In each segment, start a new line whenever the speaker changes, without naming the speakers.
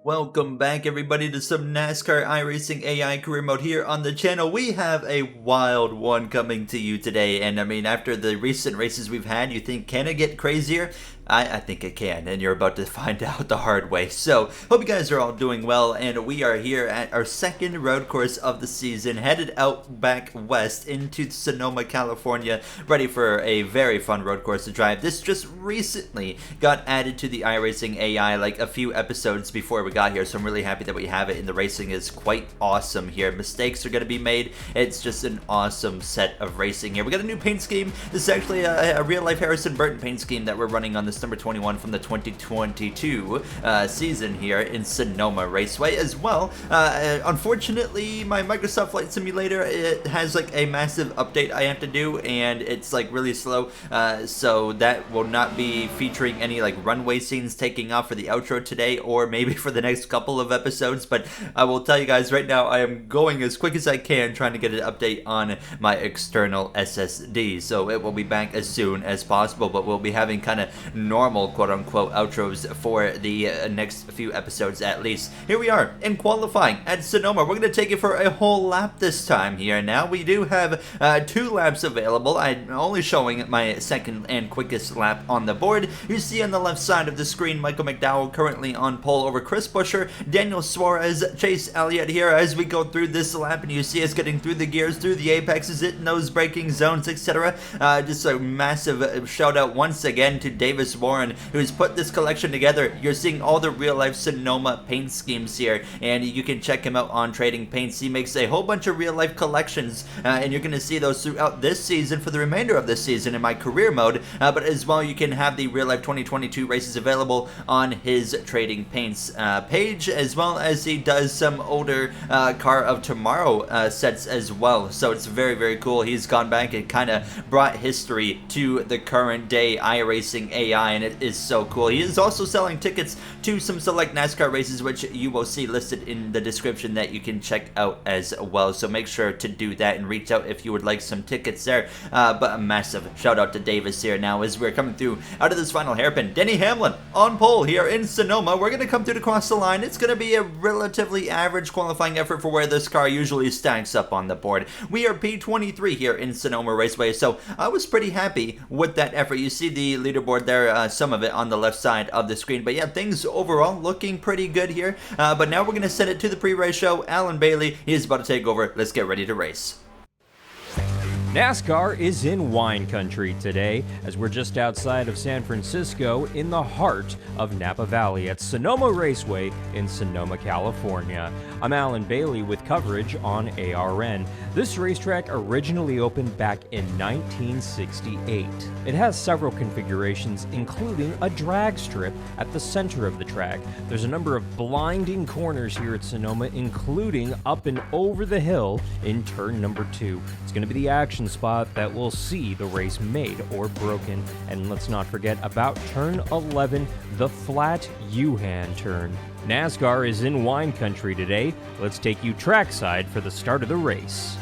Welcome back everybody to some NASCAR iRacing AI career mode here on the channel. We have a wild one coming to you today, and I mean, after the recent races we've had, you think, can it get crazier? I think it can, and you're about to find out the hard way. So, hope you guys are all doing well, and we are here at our second road course of the season, headed out back west into Sonoma, California, ready for a very fun road course to drive. This just recently got added to the iRacing AI like a few episodes before we got here, so I'm really happy that we have it, and the racing is quite awesome here. Mistakes are going to be made. It's just an awesome set of racing here. We got a new paint scheme. This is actually a real-life Harrison Burton paint scheme that we're running on this number 21 from the 2022 season here in Sonoma Raceway as well. Unfortunately, my Microsoft Flight Simulator, it has like a massive update I have to do, and it's like really slow, so that will not be featuring any like runway scenes taking off for the outro today, or maybe for the next couple of episodes. But I will tell you guys right now, I am going as quick as I can trying to get an update on my external SSD, so it will be back as soon as possible, but we'll be having kind of normal quote-unquote outros for the next few episodes at least. Here we are in qualifying at Sonoma. We're going to take it for a whole lap this time here. Now we do have 2 laps available. I'm only showing my second and quickest lap on the board. You see on the left side of the screen Michael McDowell currently on pole over Chris Buescher, Daniel Suarez, Chase Elliott here as we go through this lap, and you see us getting through the gears, through the apexes, hitting those braking zones, etc. Just a massive shout out once again to Davis Warren, who's put this collection together. You're seeing all the real-life Sonoma paint schemes here, and you can check him out on Trading Paints. He makes a whole bunch of real-life collections, and you're going to see those throughout this season for the remainder of this season in my career mode, but as well you can have the real-life 2022 races available on his Trading Paints page, as well as he does some older Car of Tomorrow sets as well. So it's very, very cool. He's gone back and kind of brought history to the current day iRacing AI, and it is so cool. He is also selling tickets to some select NASCAR races, which you will see listed in the description that you can check out as well. So make sure to do that and reach out if you would like some tickets there. But a massive shout out to Davis here now as we're coming through out of this final hairpin. Denny Hamlin on pole here in Sonoma. We're going to come through to cross the line. It's going to be a relatively average qualifying effort for where this car usually stacks up on the board. We are P23 here in Sonoma Raceway, so I was pretty happy with that effort. You see the leaderboard there, some of it on the left side of the screen, but yeah, things overall looking pretty good here. But now we're going to send it to the pre-race show. Alan Bailey, he is about to take over. Let's get ready to race.
NASCAR is in wine country today, as we're just outside of San Francisco in the heart of Napa Valley at Sonoma Raceway in Sonoma, California. I'm Alan Bailey with coverage on ARN. This racetrack originally opened back in 1968. It has several configurations, including a drag strip at the center of the track. There's a number of blinding corners here at Sonoma, including up and over the hill in turn number 2. It's going to be the action spot that will see the race made or broken. And let's not forget about turn 11, the flat U-hand turn. NASCAR is in wine country today. Let's take you trackside for the start of the race.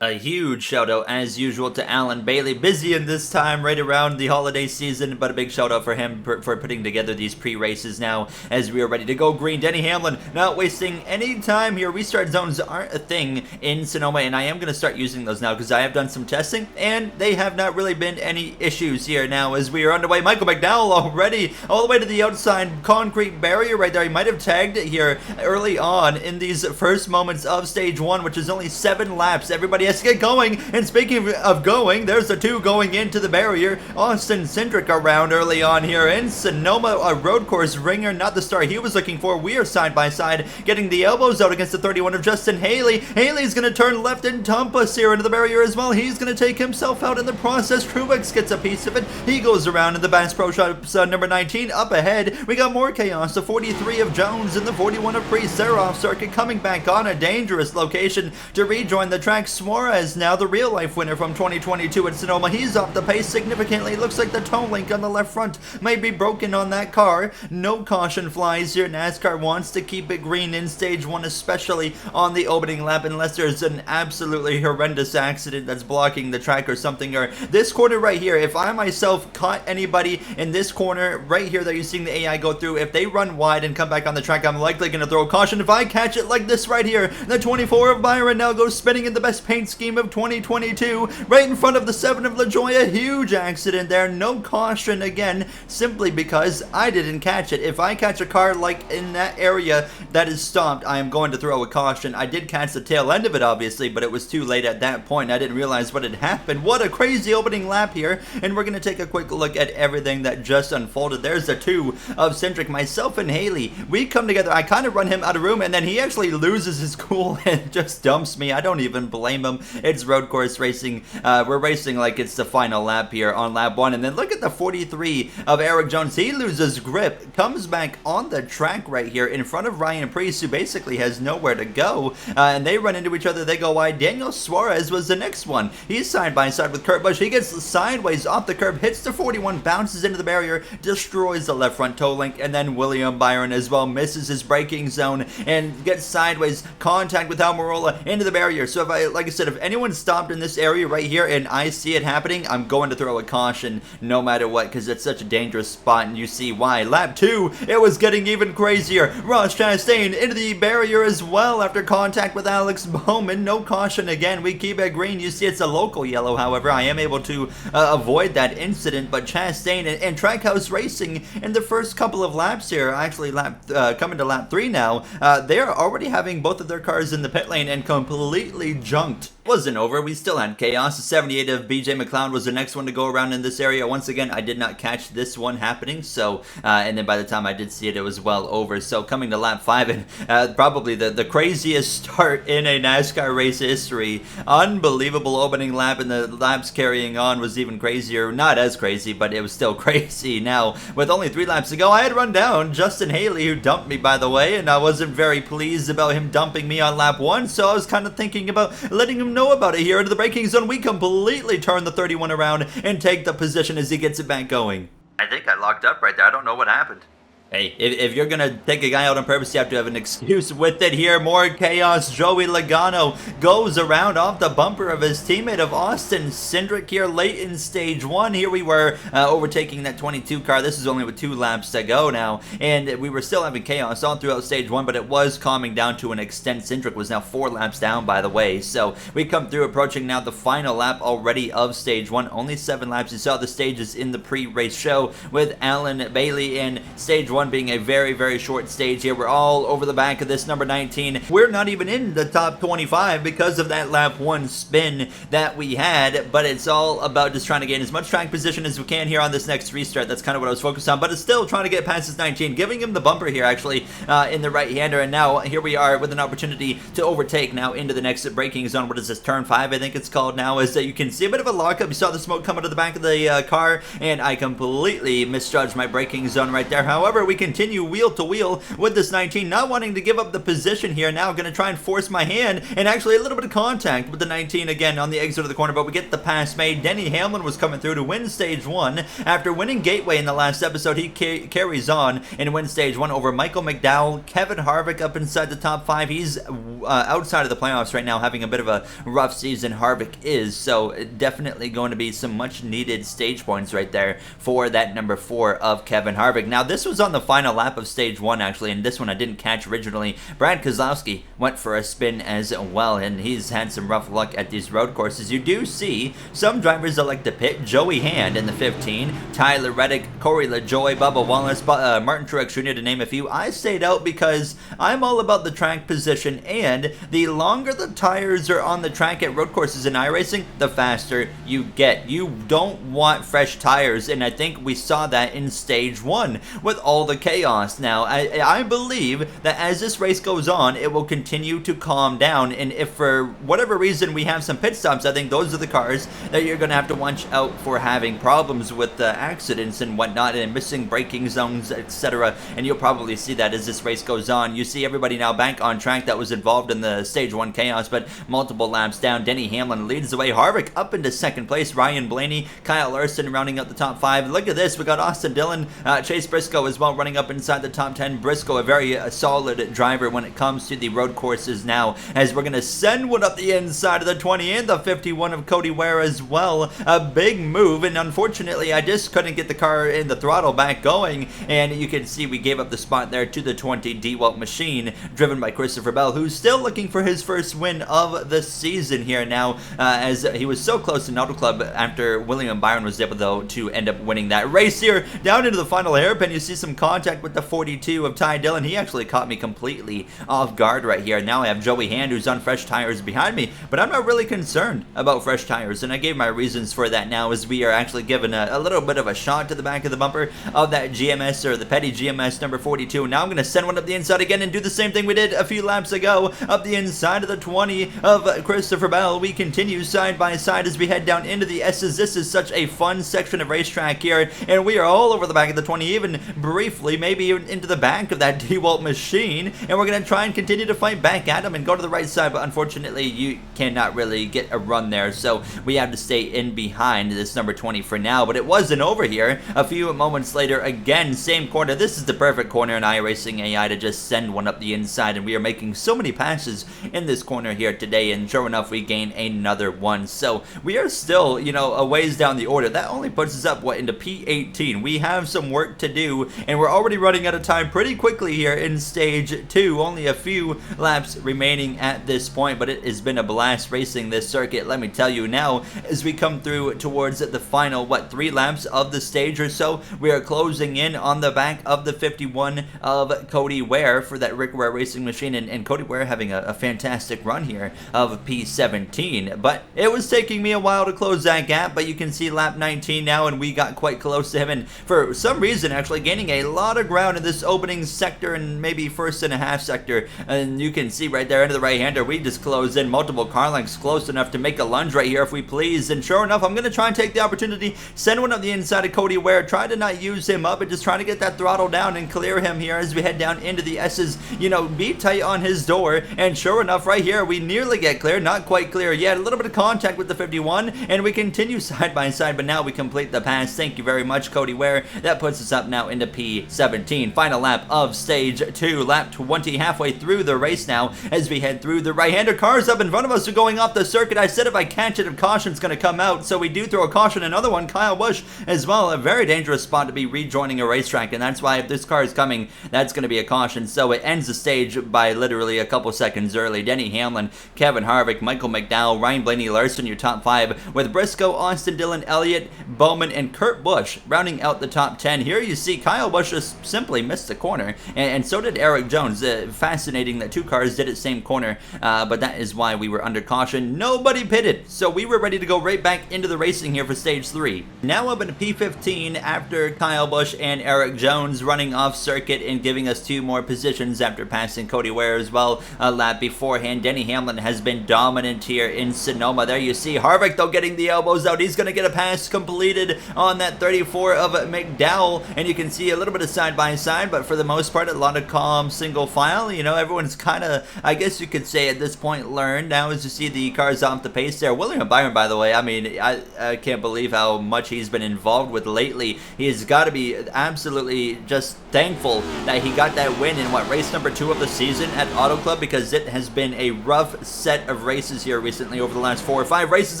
A huge shout out as usual to Alan Bailey, busy in this time right around the holiday season, but a big shout out for him for putting together these pre-races now as we are ready to go green. Denny Hamlin not wasting any time here. Restart zones aren't a thing in Sonoma, and I am going to start using those now because I have done some testing and they have not really been any issues here now as we are underway. Michael McDowell already all the way to the outside concrete barrier right there. He might have tagged it here early on in these first moments of stage 1, which is only 7 laps. Everybody has to get going, and speaking of going, there's the 2 going into the barrier. Austin Cindric around early on here in Sonoma, a road course ringer, not the star he was looking for. We are side by side, getting the elbows out against the 31 of Justin Haley. Haley's going to turn left and dump us here into the barrier as well. He's going to take himself out in the process. Truex gets a piece of it. He goes around in the Bass Pro Shops number 19. Up ahead, we got more chaos. The 43 of Jones and the 41 of Priest. They're off circuit, coming back on a dangerous location to rejoin the track. Suarez Suarez now, the real-life winner from 2022 at Sonoma. He's off the pace significantly. Looks like the toe link on the left front may be broken on that car. No caution flies here. NASCAR wants to keep it green in stage 1, especially on the opening lap, unless there's an absolutely horrendous accident that's blocking the track or something. Or this corner right here, if I myself caught anybody in this corner right here that you're seeing the AI go through, if they run wide and come back on the track, I'm likely going to throw a caution. If I catch it like this right here, the 24 of Byron now goes spinning in the best paint scheme of 2022, right in front of the 7 of LaJoya. Huge accident there. No caution again, simply because I didn't catch it. If I catch a car like in that area that is stopped, I am going to throw a caution. I did catch the tail end of it, obviously, but it was too late at that point. I didn't realize what had happened. What a crazy opening lap here, and we're going to take a quick look at everything that just unfolded. There's the 2 of Cindric, myself and Haley. We come together. I kind of run him out of room, and then he actually loses his cool and just dumps me. I don't even blame him. It's road course racing. We're racing like it's the final lap here on lap 1, and then look at the 43 of Eric Jones. He loses grip, comes back on the track right here in front of Ryan Preece, who basically has nowhere to go, and they run into each other. They go wide. Daniel Suarez was the next one. He's side by side with Kurt Busch. He gets sideways off the curb, hits the 41, bounces into the barrier, destroys the left front toe link, and then William Byron as well misses his braking zone and gets sideways contact with Almirola into the barrier. So if I, like I said, if anyone stopped in this area right here and I see it happening, I'm going to throw a caution no matter what, because it's such a dangerous spot, and you see why. Lap 2, it was getting even crazier. Ross Chastain into the barrier as well after contact with Alex Bowman. No caution again. We keep it green. You see it's a local yellow, however. I am able to avoid that incident, but Chastain and Trackhouse Racing in the first couple of laps here, actually coming to lap 3 now, they're already having both of their cars in the pit lane and completely junked. Wasn't over. We still had chaos. The 78 of BJ McLeod was the next one to go around in this area. Once again, I did not catch this one happening, so and then by the time I did see it, it was well over. So coming to lap 5, and probably the craziest start in a NASCAR race history. Unbelievable opening lap, and the laps carrying on was even crazier. Not as crazy, but it was still crazy. Now, with only 3 laps to go, I had run down Justin Haley, who dumped me, by the way, and I wasn't very pleased about him dumping me on lap 1, so I was kind of thinking about letting him know about it here. Into the braking zone, we completely turn the 31 around and take the position as he gets it back going. I think I locked up right there. I don't know what happened. Hey, if you're going to take a guy out on purpose, you have to have an excuse with it here. More chaos. Joey Logano goes around off the bumper of his teammate of Austin Cindric here late in stage 1. Here we were overtaking that 22 car. This is only with 2 laps to go now, and we were still having chaos all throughout stage 1, but it was calming down to an extent. Cindric was now 4 laps down, by the way, so we come through approaching now the final lap already of stage 1. Only 7 laps. You saw the stages in the pre-race show with Alan Bailey in stage 1 being a very, very short stage here. We're all over the back of this number 19. We're not even in the top 25 because of that lap 1 spin that we had, but it's all about just trying to gain as much track position as we can here on this next restart. That's kind of what I was focused on, but it's still trying to get past this 19, giving him the bumper here actually in the right-hander, and now here we are with an opportunity to overtake now into the next braking zone. What is this, turn 5 I think it's called now, as you can see a bit of a lockup. You saw the smoke come out of the back of the car, and I completely misjudged my braking zone right there. However, we continue wheel to wheel with this 19, not wanting to give up the position here. Now going to try and force my hand, and actually a little bit of contact with the 19 again on the exit of the corner, but we get the pass made. Denny Hamlin was coming through to win stage 1 after winning Gateway in the last episode. He carries on and wins stage 1 over Michael McDowell. Kevin Harvick up inside the top 5. He's outside of the playoffs right now, having a bit of a rough season. Harvick is, so definitely going to be some much needed stage points right there for that number 4 of Kevin Harvick. Now this was on the final lap of stage 1 actually, and this one I didn't catch originally. Brad Keselowski went for a spin as well, and he's had some rough luck at these road courses. You do see some drivers that like to pit. Joey Hand in the 15, Tyler Reddick, Corey LaJoy, Bubba Wallace, Martin Truex Jr. to name a few. I stayed out because I'm all about the track position, and the longer the tires are on the track at road courses in iRacing, the faster you get. You don't want fresh tires, and I think we saw that in stage 1 with all the chaos. Now, I believe that as this race goes on, it will will continue to calm down. And if for whatever reason we have some pit stops, I think those are the cars that you're going to have to watch out for having problems with accidents and whatnot, and missing braking zones, etc. And you'll probably see that as this race goes on. You see everybody now back on track that was involved in the stage 1 chaos, but multiple laps down. Denny Hamlin leads the way. Harvick up into second place. Ryan Blaney, Kyle Larson rounding out the top 5. Look at this. We got Austin Dillon, Chase Briscoe as well running up inside the top 10. Briscoe, a very solid driver when it comes to the road courses now, as we're going to send one up the inside of the 20 and the 51 of Cody Ware as well. A big move, and unfortunately I just couldn't get the car in the throttle back going, and you can see we gave up the spot there to the 20 DeWalt machine driven by Christopher Bell, who's still looking for his first win of the season here now, as he was so close in Auto Club after William Byron was able though to end up winning that race here. Down into the final hairpin, you see some contact with the 42 of Ty Dillon. He actually caught me completely off guard right here. Now I have Joey Hand, who's on fresh tires behind me, but I'm not really concerned about fresh tires, and I gave my reasons for that now, as we are actually given a little bit of a shot to the back of the bumper of that GMS, or the Petty GMS number 42. Now I'm going to send one up the inside again and do the same thing we did a few laps ago up the inside of the 20 of Christopher Bell. We continue side by side as we head down into the S's. This is such a fun section of racetrack here, and we are all over the back of the 20, even briefly, maybe even into the back of that DeWalt machine, and we're going to try and continue to fight back at him and go to the right side, but unfortunately you cannot really get a run there, so we have to stay in behind this number 20 for now. But it wasn't over here. A few moments later, again, same corner. This is the perfect corner in iRacing AI to just send one up the inside, and we are making so many passes in this corner here today, and sure enough, we gain another one. So we are still, you know, a ways down the order. That only puts us up, what, into P18. We have some work to do, and we're already running out of time pretty quickly here in stage 2. Only a few laps remaining at this point, but it has been a blast racing this circuit, let me tell you. Now, as we come through towards the final, what, 3 laps of the stage or so, we are closing in on the back of the 51 of Cody Ware for that Rick Ware Racing Machine, and Cody Ware having a fantastic run here of P17, but it was taking me a while to close that gap. But you can see lap 19 now, and we got quite close to him, and for some reason actually gaining a lot of ground in this opening sector and maybe first and a half sector. And you can see right there into the right-hander, we just closed in multiple car lengths close enough to make a lunge right here if we please. And sure enough, I'm going to try and take the opportunity, send one up the inside of Cody Ware, try to not use him up and just trying to get that throttle down and clear him here as we head down into the S's. You know, be tight on his door, and sure enough right here we nearly get clear, not quite clear yet. A little bit of contact with the 51, and we continue side by side, but now we complete the pass. Thank you very much, Cody Ware. That puts us up now into P17. Final lap of stage 2, lap 20, halfway through the race now as we head through the right-hander. Cars up in front of us are going off the circuit. I said if I catch it, a caution's going to come out, so we do throw a caution. Another one, Kyle Busch as well. A very dangerous spot to be rejoining a racetrack, and that's why if this car is coming, that's going to be a caution. So it ends the stage by literally a couple seconds early. Denny Hamlin, Kevin Harvick, Michael McDowell, Ryan Blaney, Larson, your top 5, with Briscoe, Austin Dillon, Elliott, Bowman, and Kurt Busch rounding out the top 10. Here you see Kyle Busch just simply missed the corner, and so did Eric Jones. Fascinating that 2 cars did it same corner, but that is why we were under caution. Nobody pitted, so we were ready to go right back into the racing here for stage 3. Now up into P15 after Kyle Busch and Eric Jones running off circuit and giving us 2 more positions after passing Cody Ware as well a lap beforehand. Denny Hamlin has been dominant here in Sonoma. There you see Harvick though getting the elbows out. He's going to get a pass completed on that 34 of McDowell, and you can see a little bit of side by side, but for the most part a lot of calm single file. You know, everyone's kind of, I guess you could say at this point, learned now as you see the cars off the pace there. William Byron, by the way, I mean, I can't believe how much he's been involved with lately. He has got to be absolutely just thankful that he got that win in what, race number 2 of the season at Auto Club, because it has been a rough set of races here recently over the last 4 or 5 races.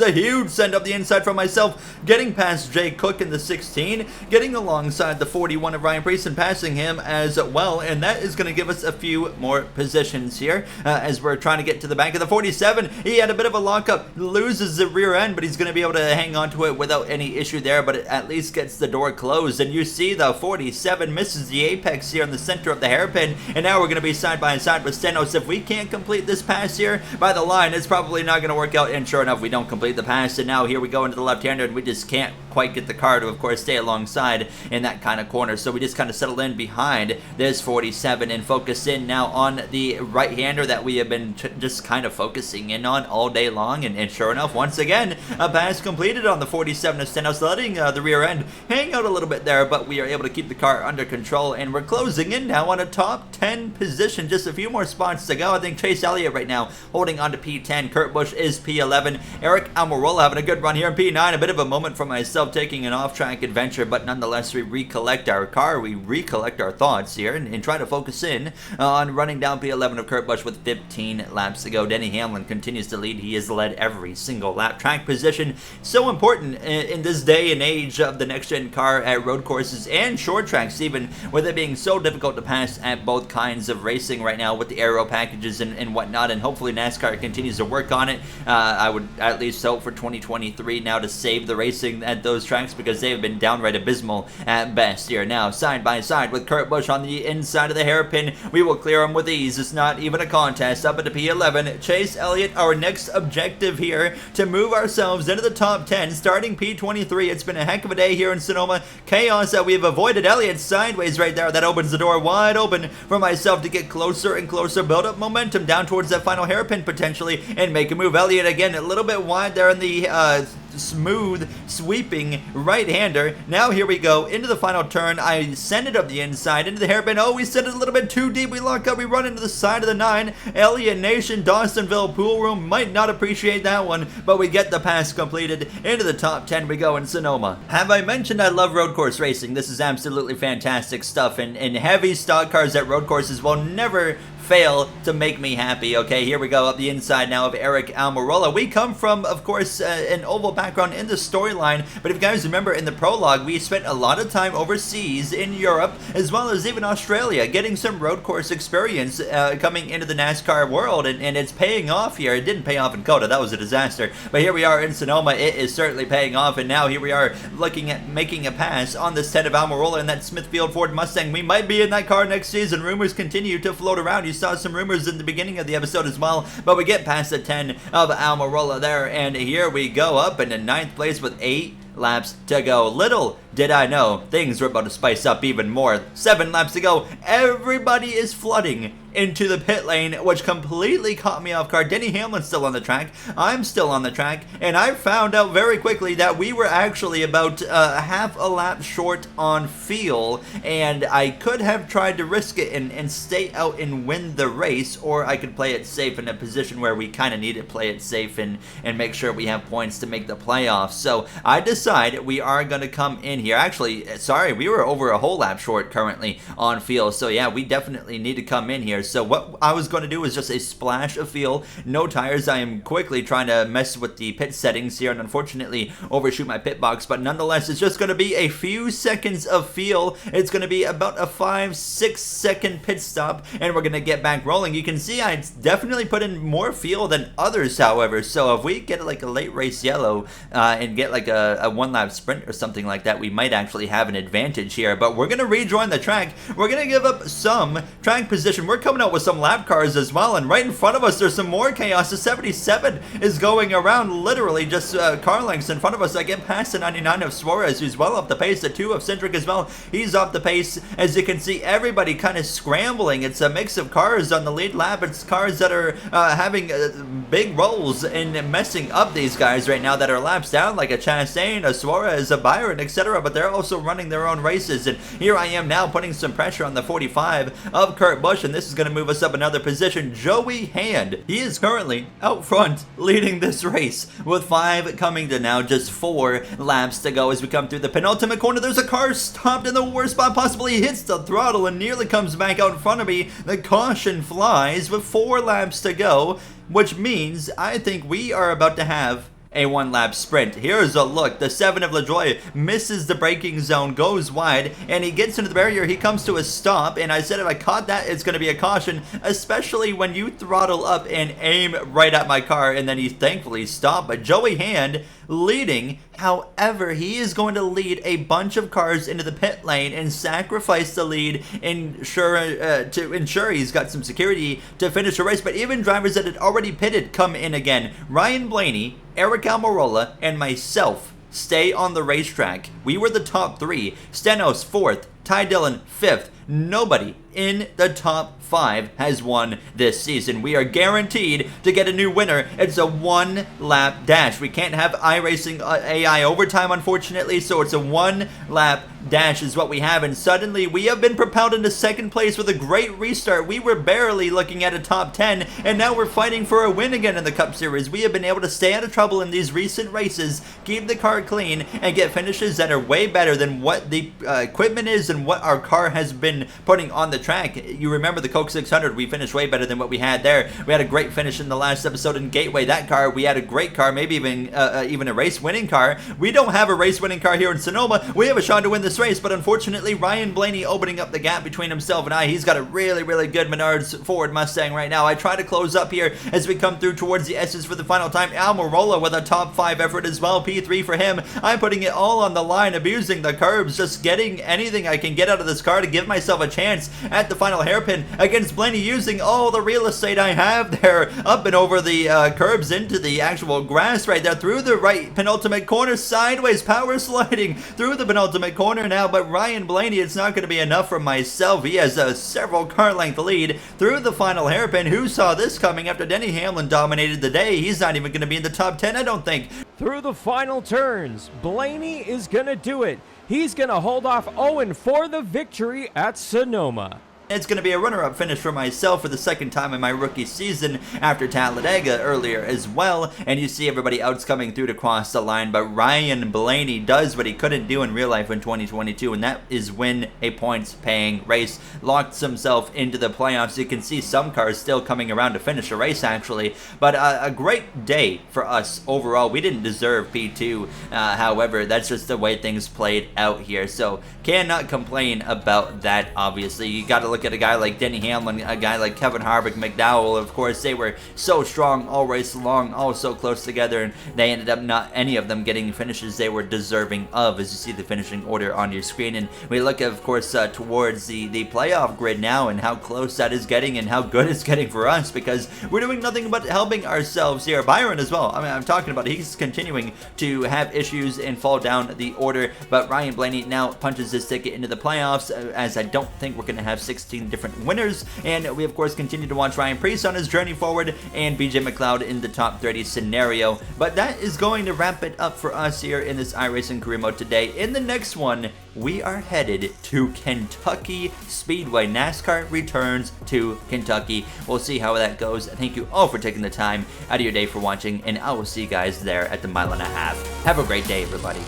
A huge send up the inside from myself, getting past Jay Cook in the 16, getting alongside the 41 of Ryan Preece and passing him as well, and that is going to give us a few more positions here as we're trying to get to the back of the 47. He had a bit of a lockup, loses the rear end, but he's going to be able to hang on to it without any issue there, but it at least gets the door closed. And you see the 47 misses the apex here in the center of the hairpin, and now we're going to be side by side with Stenos. If we can't complete this pass here by the line, it's probably not going to work out, and sure enough, we don't complete the pass, and now here we go into the left-hander, and we just can't quite get the car to, of course, stay alongside in that kind of corner. So we just kind of settle in behind this 47 and focus in now on the right-hander that we have been just kind of focusing in on all day long. And sure enough, once again, a pass completed on the 47 of Stenhouse, letting the rear end hang out a little bit there, but we are able to keep the car under control, and we're closing in now on a top 10 position. Just a few more spots to go. I think Chase Elliott right now holding on to P10. Kurt Busch is P11. Eric Almirola having a good run here in P9. A bit of a moment for myself, taking an off-track adventure, but nonetheless we recollect our car, we recollect our thoughts here, and try to focus in on running down P11 of Kurt Busch with 15 laps to go. Denny Hamlin continues to lead. He has led every single lap. Track position, so important in this day and age of the next-gen car at road courses and short tracks, even with it being so difficult to pass at both kinds of racing right now with the aero packages and whatnot. And hopefully NASCAR continues to work on it. I would at least hope for 2023 now to save the racing at those tracks, because they have been downright abysmal at best here. Now side by side with Kurt Busch on the inside of the hairpin, we will clear him with ease. It's not even a contest. Up into P11, Chase Elliott, our next objective here to move ourselves into the top 10, starting P23. It's been a heck of a day here in Sonoma. Chaos that we have avoided. Elliott sideways right there. That opens the door wide open for myself to get closer and closer, build up momentum down towards that final hairpin potentially, and make a move. Elliott again a little bit wide there in the smooth sweeping right-hander. Now here we go into the final turn. I send it up the inside into the hairpin. Oh, we sent it a little bit too deep. We lock up. We run into the side of the 9. Elliott Nation, Dawsonville pool room might not appreciate that one, but we get the pass completed. Into the top 10 we go in Sonoma. Have I mentioned I love road course racing? This is absolutely fantastic stuff, and heavy stock cars at road courses will never fail to make me happy. Okay, here we go up the inside now of Eric Almirola. We come from, of course, an oval background in the storyline, but if you guys remember in the prologue, we spent a lot of time overseas in Europe, as well as even Australia, getting some road course experience coming into the NASCAR world, and it's paying off here. It didn't pay off in COTA. That was a disaster. But here we are in Sonoma. It is certainly paying off, and now here we are looking at making a pass on this 10 of Almirola in that Smithfield Ford Mustang. We might be in that car next season. Rumors continue to float around. You saw some rumors in the beginning of the episode as well, but we get past the 10 of Almirola there, and here we go up into 9th place with 8 laps to go. Little did I know, things were about to spice up even more. 7 laps to go. Everybody is flooding into the pit lane, which completely caught me off guard. Denny Hamlin's still on the track. I'm still on the track, and I found out very quickly that we were actually about half a lap short on fuel, and I could have tried to risk it and stay out and win the race, or I could play it safe in a position where we kind of need to play it safe and make sure we have points to make the playoffs. So I decided we are going to come in here. Actually, sorry, we were over a whole lap short currently on fuel, so yeah, we definitely need to come in here. So what I was going to do is just a splash of fuel, no tires. I am quickly trying to mess with the pit settings here and unfortunately overshoot my pit box, but nonetheless, it's just going to be a few seconds of fuel. It's going to be about a 5-6 second pit stop, and we're going to get back rolling. You can see I definitely put in more fuel than others, however, so if we get like a late race yellow and get like a 1-lap sprint or something like that, we might actually have an advantage here. But we're going to rejoin the track. We're going to give up some track position. We're coming out with some lap cars as well, and right in front of us there's some more chaos. The 77 is going around literally just car lengths in front of us. I get past the 99 of Suarez, who's well off the pace. The 2 of Cindric as well, he's off the pace. As you can see, everybody kind of scrambling. It's a mix of cars on the lead lap. It's cars that are having big roles in messing up these guys right now that are laps down, like a Chastain, a Suarez, a Byron, etc., but they're also running their own races. And here I am now putting some pressure on the 45 of Kurt Busch, and this is going to move us up another position. Joey Hand, he is currently out front leading this race with 5 coming to now just 4 laps to go. As we come through the penultimate corner, there's a car stopped in the worst spot possible. He hits the throttle and nearly comes back out in front of me. The caution flies with 4 laps to go, which means I think we are about to have a 1-lap sprint. Here's a look. The 7 of LaJoie misses the braking zone, goes wide, and he gets into the barrier. He comes to a stop, and I said if I caught that, it's going to be a caution, especially when you throttle up and aim right at my car, and then he thankfully stopped. But Joey Hand leading. However, he is going to lead a bunch of cars into the pit lane and sacrifice the lead to ensure he's got some security to finish the race. But even drivers that had already pitted come in again. Ryan Blaney, Eric Almirola, and myself stay on the racetrack. We were the top 3. Stenos 4th, Ty Dillon 5th. Nobody in the top 5 has won this season. We are guaranteed to get a new winner. It's a 1-lap dash. We can't have iRacing AI overtime, unfortunately, so it's a 1-lap dash is what we have, and suddenly we have been propelled into second place with a great restart. We were barely looking at a top 10, and now we're fighting for a win again in the Cup Series. We have been able to stay out of trouble in these recent races, keep the car clean, and get finishes that are way better than what the equipment is and what our car has been putting on the track. You remember the Coke 600, we finished way better than what we had there. We had a great finish in the last episode in Gateway. That car, we had a great car, maybe even a race-winning car. We don't have a race-winning car here in Sonoma. We have a shot to win this race, but unfortunately, Ryan Blaney opening up the gap between himself and I. He's got a really, really good Menards Ford Mustang right now. I try to close up here as we come through towards the S's for the final time. Almirola with a top 5 effort as well. P3 for him. I'm putting it all on the line, abusing the curbs, just getting anything I can get out of this car to give myself a chance at the final hairpin against Blaney, using all the real estate I have there, up and over the curbs into the actual grass right there, through the right penultimate corner, sideways power sliding through the penultimate corner now. But Ryan Blaney, it's not going to be enough for myself. He has a several car length lead through the final hairpin. Who saw this coming after Denny Hamlin dominated the day? He's not even going to be in the top 10, I don't think.
Through the final turns, Blaney is going to do it. He's going to hold off Owen for the victory at Sonoma.
It's going to be a runner-up finish for myself for the second time in my rookie season after Talladega earlier as well. And you see everybody else coming through to cross the line, but Ryan Blaney does what he couldn't do in real life in 2022, and that is win a points-paying race. Locks himself into the playoffs. You can see some cars still coming around to finish a race, actually. But a great day for us overall. We didn't deserve P2. However, that's just the way things played out here. So cannot complain about that, obviously. You got to look at a guy like Denny Hamlin, a guy like Kevin Harvick, McDowell. Of course, they were so strong all race long, all so close together, and they ended up not any of them getting finishes they were deserving of, as you see the finishing order on your screen. And we look, of course, towards the playoff grid now and how close that is getting and how good it's getting for us, because we're doing nothing but helping ourselves here. Byron as well. I mean, I'm talking about he's continuing to have issues and fall down the order, but Ryan Blaney now punches his ticket into the playoffs, as I don't think we're going to have 16 different winners. And we of course continue to watch Ryan Preece on his journey forward and BJ McLeod in the top 30 scenario. But that is going to wrap it up for us here in this iRacing career mode today. In the next one, we are headed to Kentucky Speedway. NASCAR returns to Kentucky. We'll see how that goes. Thank you all for taking the time out of your day for watching, and I will see you guys there at the 1.5 mile. Have a great day, everybody.